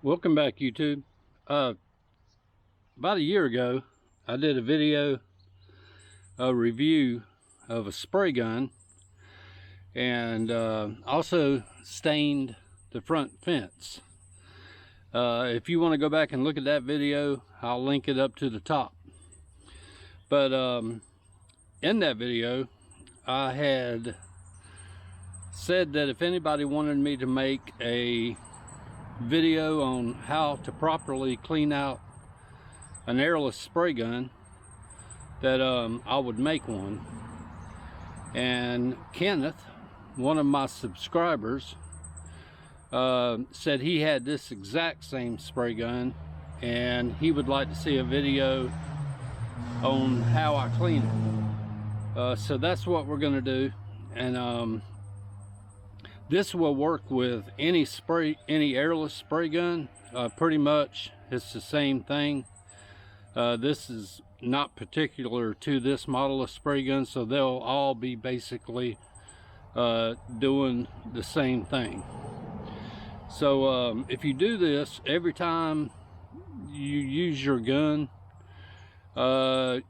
Welcome back, YouTube. About a year ago, I did a video, a review of a spray gun, and also stained the front fence. If you want to go back and look at that video, I'll link it up to the top. But in that video, I had said that if anybody wanted me to make a video on how to properly clean out an airless spray gun, that I would make one. And Kenneth, one of my subscribers, said he had this exact same spray gun and he would like to see a video on how I clean it. So that's what we're going to do. And this will work with any airless spray gun. Pretty much it's the same thing. This is not particular to this model of spray gun, so they'll all be basically doing the same thing. So if you do this every time you use your gun,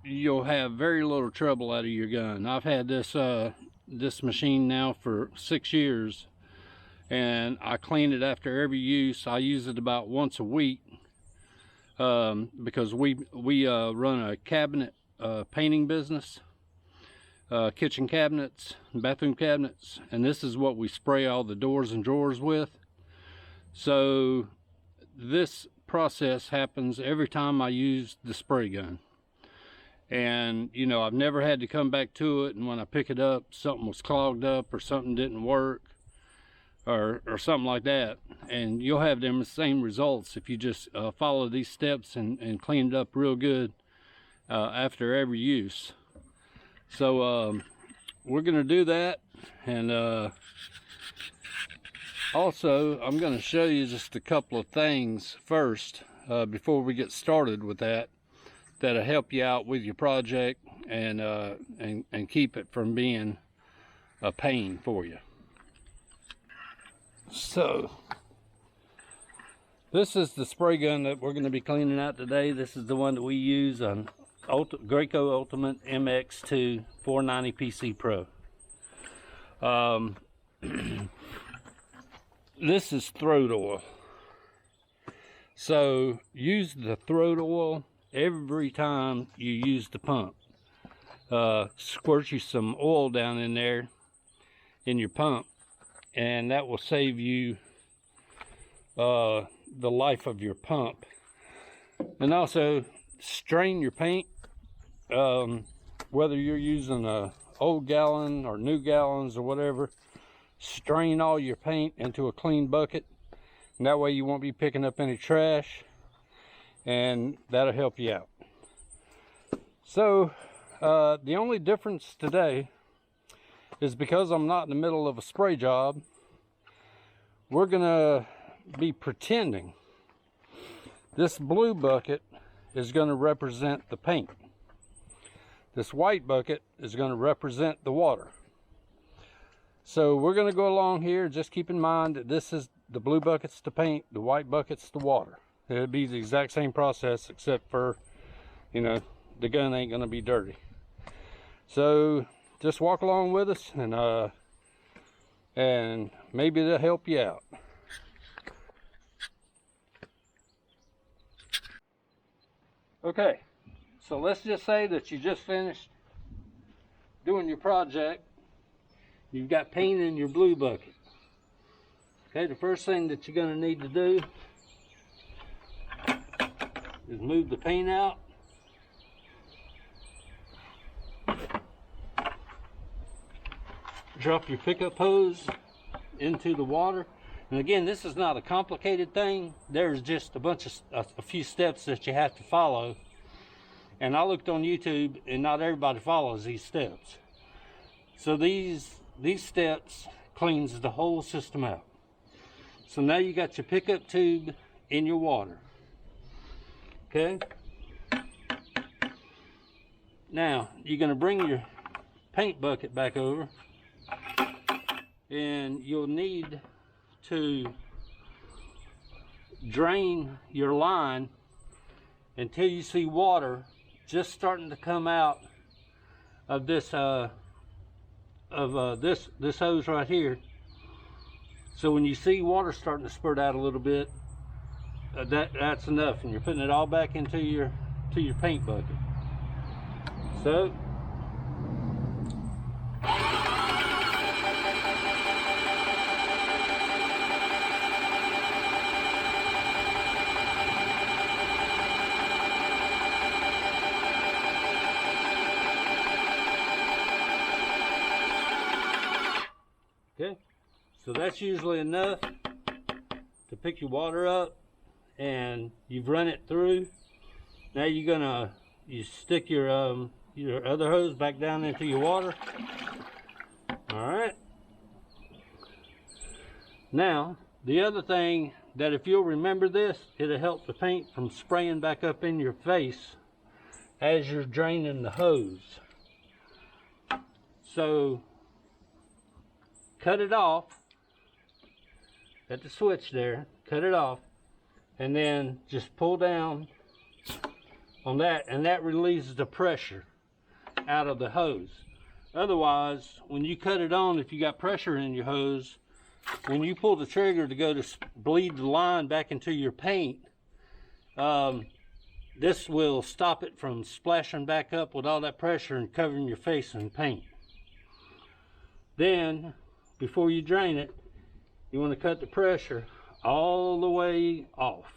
you'll have very little trouble out of your gun. I've had this machine now for 6 years, and I clean it after every use. I use it about once a week because we run a cabinet painting business, kitchen cabinets, bathroom cabinets, and this is what we spray all the doors and drawers with. So this process happens every time I use the spray gun. And you know, I've never had to come back to it, and when I pick it up something was clogged up or something didn't work or something like that. And you'll have them same results if you just follow these steps and clean it up real good after every use. So we're gonna do that. And also I'm going to show you just a couple of things first before we get started with that'll help you out with your project and keep it from being a pain for you. So this is the spray gun that we're going to be cleaning out today. This is the one that we use on Graco Ultimate MX2 490 PC Pro. This is throat oil. So use the throat oil every time you use the pump. Squirt you some oil down in there in your pump, and that will save you the life of your pump. And also strain your paint, whether you're using a old gallon or new gallons or whatever. Strain all your paint into a clean bucket, and that way you won't be picking up any trash, and that'll help you out. So the only difference today is because I'm not in the middle of a spray job, we're gonna be pretending this blue bucket is going to represent the paint. This white bucket is going to represent the water. So we're going to go along here. Just keep in mind that this is the blue bucket's the paint, the white bucket's the water. It'll be the exact same process, except for, you know, the gun ain't going to be dirty. So just walk along with us, and maybe it'll help you out. Okay, so let's just say that you just finished doing your project. You've got paint in your blue bucket. Okay, the first thing that you're going to need to do is move the paint out. Drop your pickup hose into the water. And again, this is not a complicated thing. There's just a few steps that you have to follow. And I looked on YouTube, and not everybody follows these steps. So these steps cleans the whole system out. So now you got your pickup tube in your water. Okay. Now you're going to bring your paint bucket back over, and you'll need to drain your line until you see water just starting to come out of this this hose right here. So when you see water starting to spurt out a little bit, that's enough, and you're putting it all back into your paint bucket. So okay, so that's usually enough to pick your water up, and you've run it through. Now you stick your other hose back down into your water. All right. Now the other thing that, if you'll remember this, it'll help the paint from spraying back up in your face as you're draining the hose. So cut it off at the switch there, cut it off, and then just pull down on that, and that releases the pressure out of the hose. Otherwise, when you cut it on, if you got pressure in your hose, when you pull the trigger to go to bleed the line back into your paint, this will stop it from splashing back up with all that pressure and covering your face in paint. Then, before you drain it, you want to cut the pressure all the way off.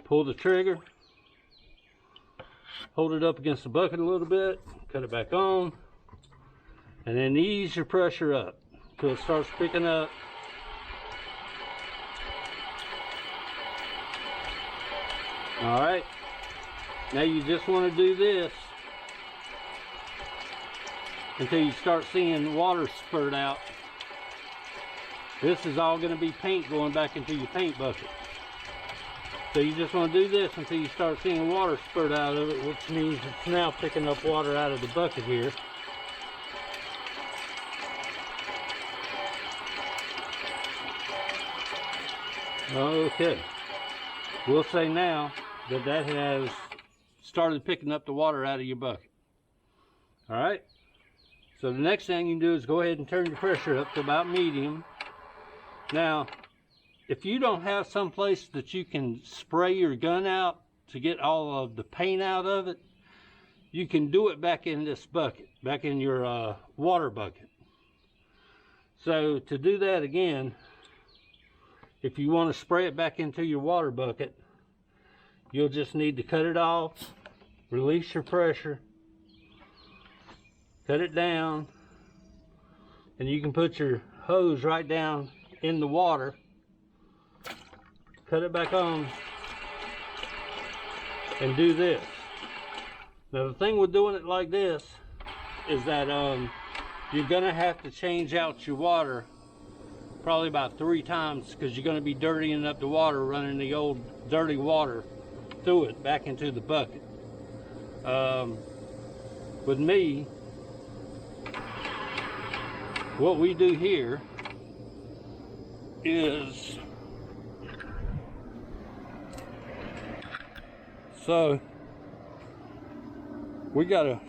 Pull the trigger, hold it up against the bucket a little bit, cut it back on, and then ease your pressure up until it starts picking up. All right, now you just want to do this until you start seeing water spurt out. This is all going to be paint going back into your paint bucket. So you just want to do this until you start seeing water spurt out of it, which means it's now picking up water out of the bucket here. Okay, we'll say now that that has started picking up the water out of your bucket. All right, so the next thing you can do is go ahead and turn your pressure up to about medium. Now, if you don't have some place that you can spray your gun out to get all of the paint out of it, you can do it back in this bucket, back in your water bucket. So to do that again, if you want to spray it back into your water bucket, you'll just need to cut it off, release your pressure, cut it down, and you can put your hose right down in the water, cut it back on, and do this. Now the thing with doing it like this is that you're gonna have to change out your water probably about 3 times, because you're gonna be dirtying up the water, running the old dirty water through it back into the bucket. With me, what we do here is, so we got a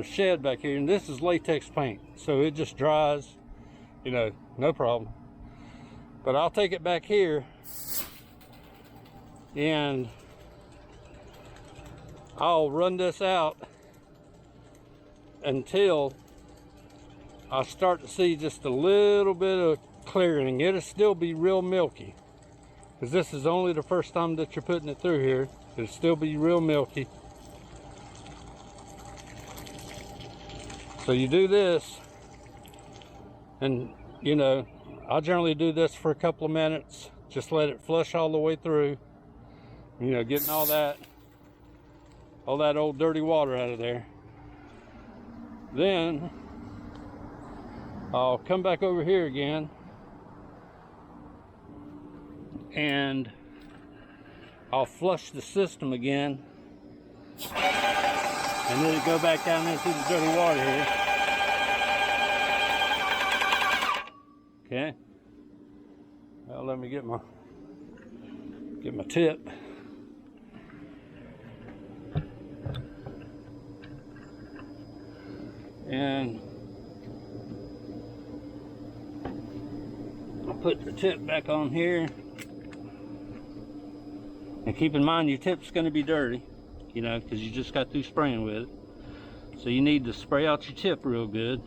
shed back here, and this is latex paint, so it just dries, you know, no problem. But I'll take it back here and I'll run this out until I start to see just a little bit of clearing. It'll still be real milky, because this is only the first time that you're putting it through here. It'll still be real milky. So you do this, and you know, I generally do this for a couple of minutes, just let it flush all the way through, you know, getting all that old dirty water out of there. Then I'll come back over here again and I'll flush the system again, and then go back down into the dirty water here. Okay. Well, let me get my Get my tip. And I'll put the tip back on here. And keep in mind your tip's going to be dirty, you know, because you just got through spraying with it. So you need to spray out your tip real good.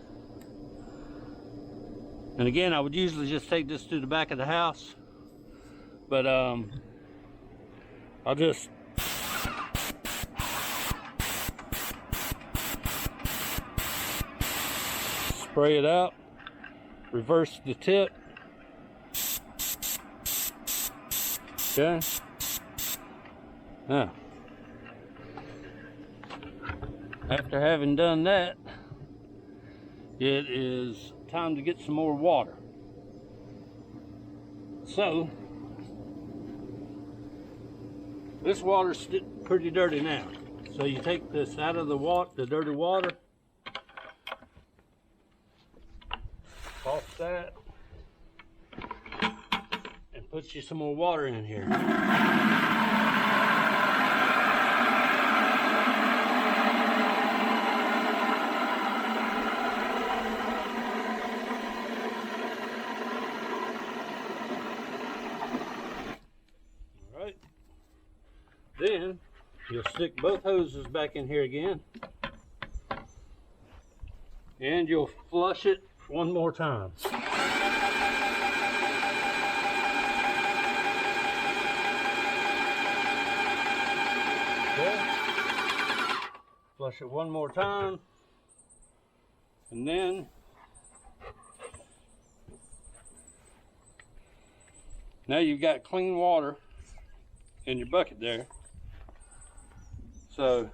And again, I would usually just take this to the back of the house, but I'll just spray it out, reverse the tip. Okay. Now, after having done that, it is time to get some more water. So, this water's pretty dirty now. So you take this out of the dirty water, off that, and put you some more water in here. Then you'll stick both hoses back in here again, and you'll flush it one more time. Okay. Flush it one more time, and then now you've got clean water in your bucket there. So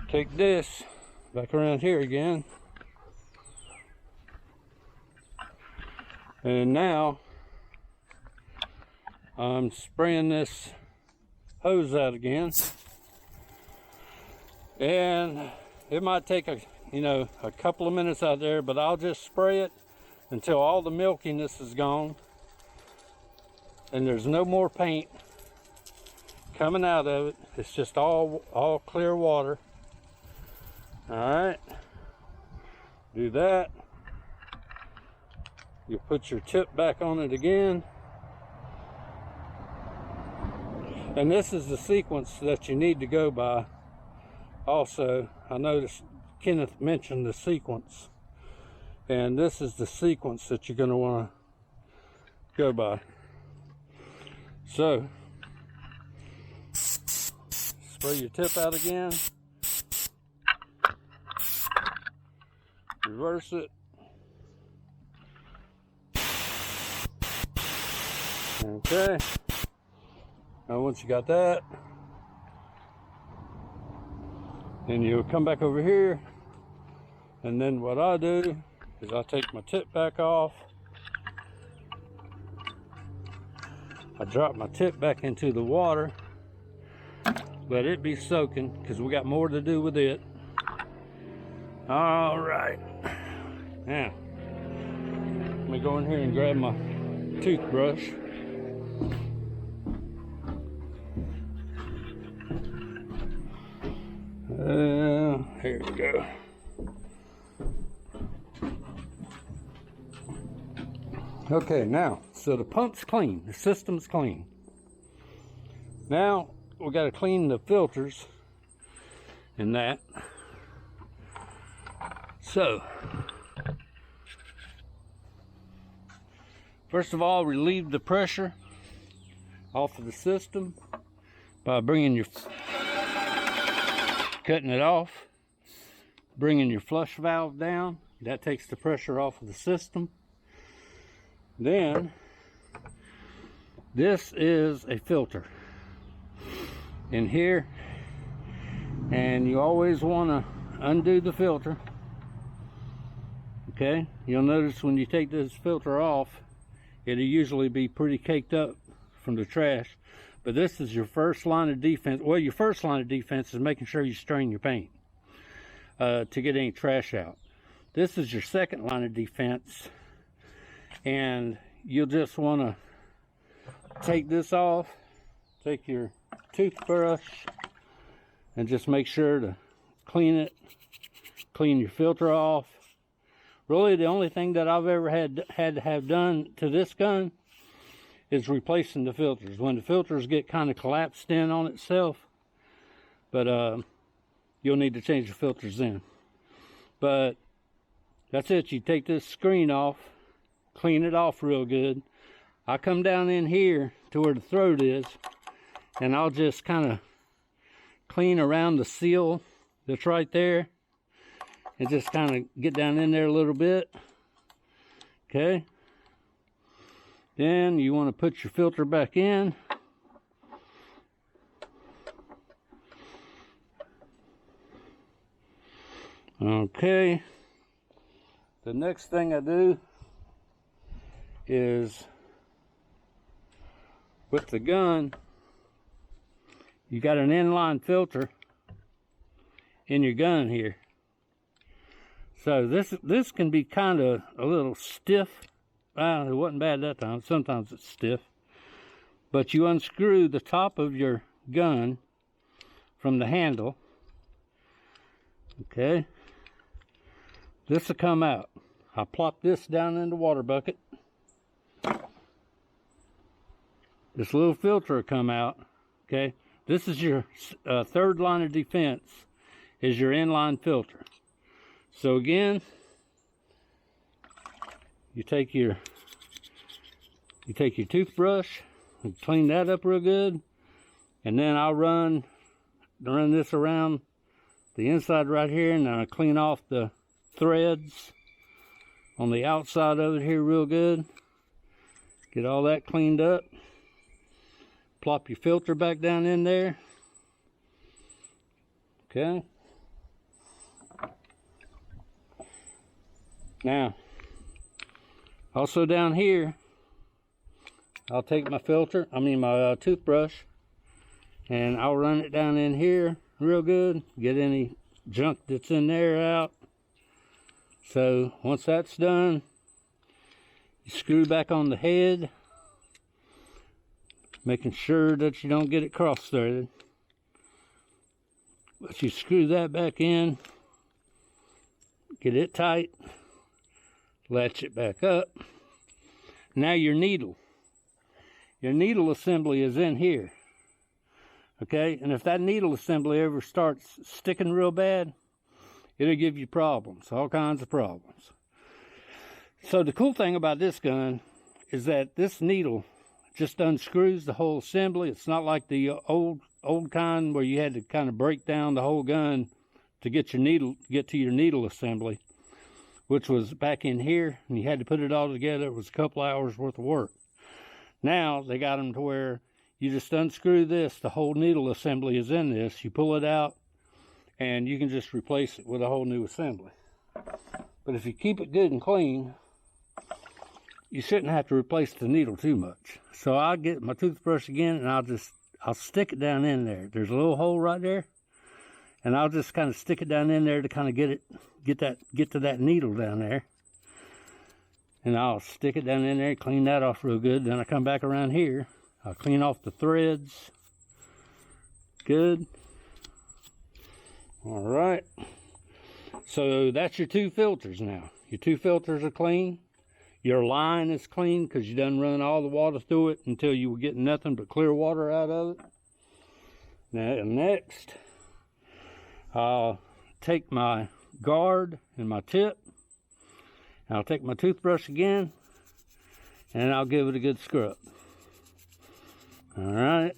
take this back around here again, and now I'm spraying this hose out again, and it might take a couple of minutes out there, but I'll just spray it until all the milkiness is gone and there's no more paint coming out of it. It's just all clear water. All right, do that. You put your tip back on it again, and this is the sequence that you need to go by. Also, I noticed Kenneth mentioned the sequence, and this is the sequence that you're going to want to go by. So spray your tip out again, reverse it, okay. Now once you got that, then you'll come back over here, and then what I do is I take my tip back off, I drop my tip back into the water, let it be soaking because we got more to do with it. All right, now let me go in here and grab my toothbrush. Here we go. Okay, now, so the pump's clean, the system's clean. Now, we got to clean the filters and that. So, first of all, relieve the pressure off of the system by cutting it off, bringing your flush valve down. That takes the pressure off of the system. Then, this is a filter in here, and you always want to undo the filter. Okay, you'll notice when you take this filter off, it'll usually be pretty caked up from the trash, but this is your first line of defense. Well, your first line of defense is making sure you strain your paint to get any trash out. This is your second line of defense, and you'll just want to take this off, take your toothbrush, and just make sure to clean it, clean your filter off. Really, the only thing that I've ever had to have done to this gun is replacing the filters. When the filters get kind of collapsed in on itself, but you'll need to change the filters then. But that's it. You take this screen off, clean it off real good. I come down in here to where the throat is, and I'll just kind of clean around the seal that's right there, and just kind of get down in there a little bit. Okay. Then you want to put your filter back in. Okay. The next thing I do is, with the gun, you got an inline filter in your gun here. So this can be kind of a little stiff. It wasn't bad that time. Sometimes it's stiff. But you unscrew the top of your gun from the handle. Okay. This will come out. I plop this down in the water bucket. This little filter will come out. Okay. This is your third line of defense, is your inline filter. So again, you take your toothbrush and clean that up real good, and then I'll run this around the inside right here, and then I clean off the threads on the outside of it here real good. Get all that cleaned up. Plop your filter back down in there. Okay. Now, also down here, I'll take my my toothbrush, and I'll run it down in here real good, get any junk that's in there out. So once that's done, you screw back on the head, making sure that you don't get it cross-threaded. But you screw that back in, get it tight, latch it back up. Now your needle assembly is in here. Okay, and if that needle assembly ever starts sticking real bad, it'll give you problems, all kinds of problems. So the cool thing about this gun is that this needle just unscrews the whole assembly. It's not like the old kind where you had to kind of break down the whole gun to get to your needle assembly, which was back in here, and you had to put it all together. It was a couple hours worth of work. Now they got them to where you just unscrew this, the whole needle assembly is in this, you pull it out, and you can just replace it with a whole new assembly. But if you keep it good and clean, you shouldn't have to replace the needle too much. So I'll get my toothbrush again, and I'll stick it down in there. There's a little hole right there, and I'll just kind of stick it down in there to kind of get to that needle down there. And I'll stick it down in there, clean that off real good. Then I come back around here, I'll clean off the threads. Good. All right. So that's your two filters now. Your two filters are clean. Your line is clean because you done run all the water through it until you were getting nothing but clear water out of it. Now next, I'll take my guard and my tip. I'll take my toothbrush again, and I'll give it a good scrub. All right,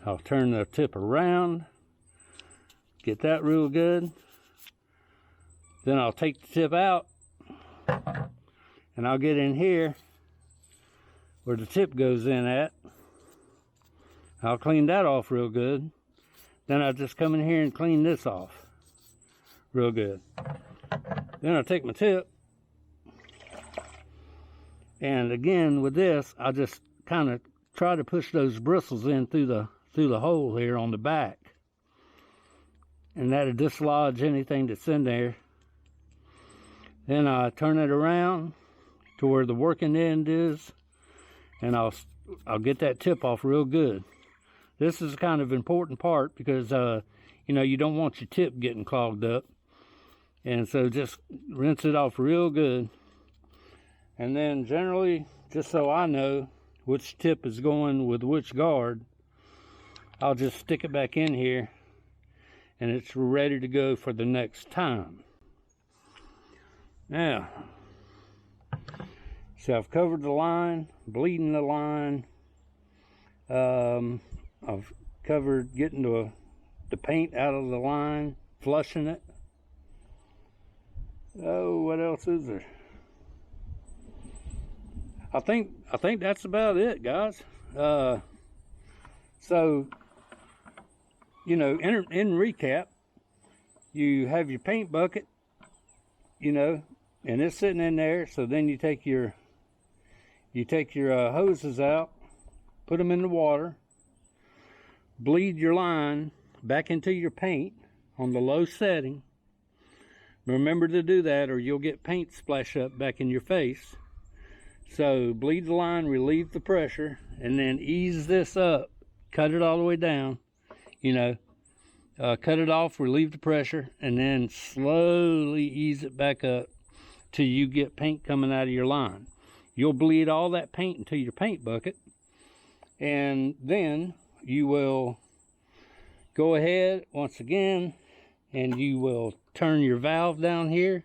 I'll turn the tip around, get that real good. Then I'll take the tip out, and I'll get in here where the tip goes in at. I'll clean that off real good. Then I'll just come in here and clean this off real good. Then I'll take my tip, and again with this, I'll just kind of try to push those bristles in through the hole here on the back, and that'll dislodge anything that's in there. Then I turn it around to where the working end is and I'll get that tip off real good. This is kind of important part because you know, you don't want your tip getting clogged up. And so just rinse it off real good. And then generally, just so I know which tip is going with which guard, I'll just stick it back in here and it's ready to go for the next time. Now, so I've covered the line, bleeding the line. I've covered getting the paint out of the line, flushing it. Oh, what else is there? I think that's about it, guys. So, you know, in recap, you have your paint bucket, you know, and it's sitting in there. So then you take your hoses out, put them in the water, bleed your line back into your paint on the low setting. Remember to do that or you'll get paint splash up back in your face. So bleed the line, relieve the pressure, and then ease this up. Cut it all the way down, you know. Cut it off, relieve the pressure, and then slowly ease it back up till you get paint coming out of your line. You'll bleed all that paint into your paint bucket, and then you will go ahead once again and you will turn your valve down here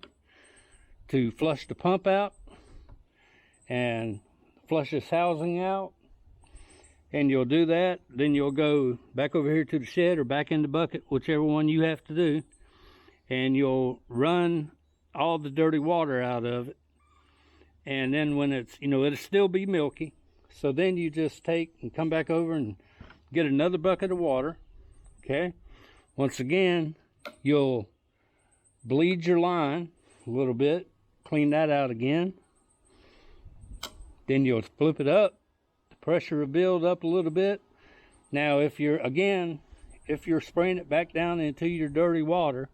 to flush the pump out and flush this housing out. And you'll do that, then you'll go back over here to the shed or back in the bucket, whichever one you have to do, and you'll run all the dirty water out of it. And then when it's, you know, it'll still be milky, so then you just take and come back over and get another bucket of water. Okay, once again you'll bleed your line a little bit, clean that out again, then you'll flip it up. Pressure will build up a little bit. Now if you're spraying it back down into your dirty water,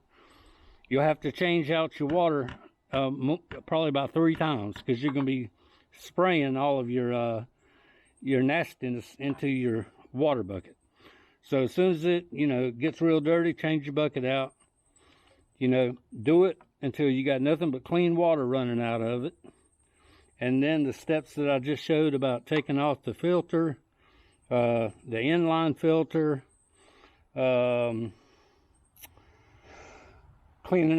you'll have to change out your water probably about 3 times, because you're going to be spraying all of your nastiness into your water bucket. So as soon as it, you know, gets real dirty, change your bucket out. You know, do it until you got nothing but clean water running out of it. And then the steps that I just showed about taking off the filter, the inline filter, cleaning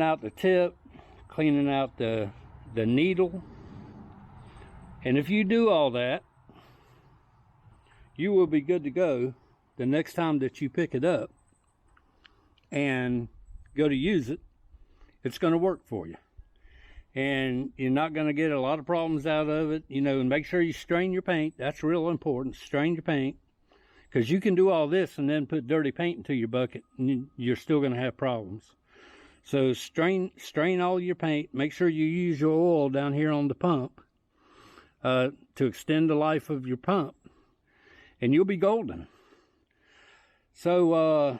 out the tip, cleaning out the needle. And if you do all that, you will be good to go the next time that you pick it up and go to use it. It's going to work for you. And you're not going to get a lot of problems out of it, you know. And make sure you strain your paint. That's real important. Strain your paint, because you can do all this and then put dirty paint into your bucket and you're still going to have problems. So strain all your paint. Make sure you use your oil down here on the pump to extend the life of your pump, and you'll be golden. So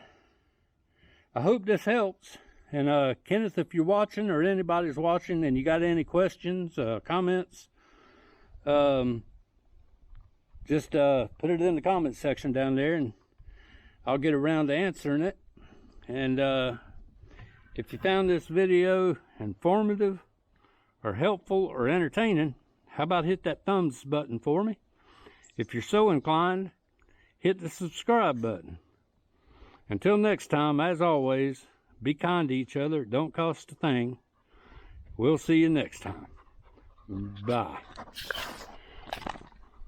I hope this helps. And Kenneth, if you're watching or anybody's watching and you got any questions, comments, just put it in the comment section down there and I'll get around to answering it. And if you found this video informative or helpful or entertaining, how about hit that thumbs button for me? If you're so inclined, hit the subscribe button. Until next time, as always, be kind to each other. It don't cost a thing. We'll see you next time. Bye.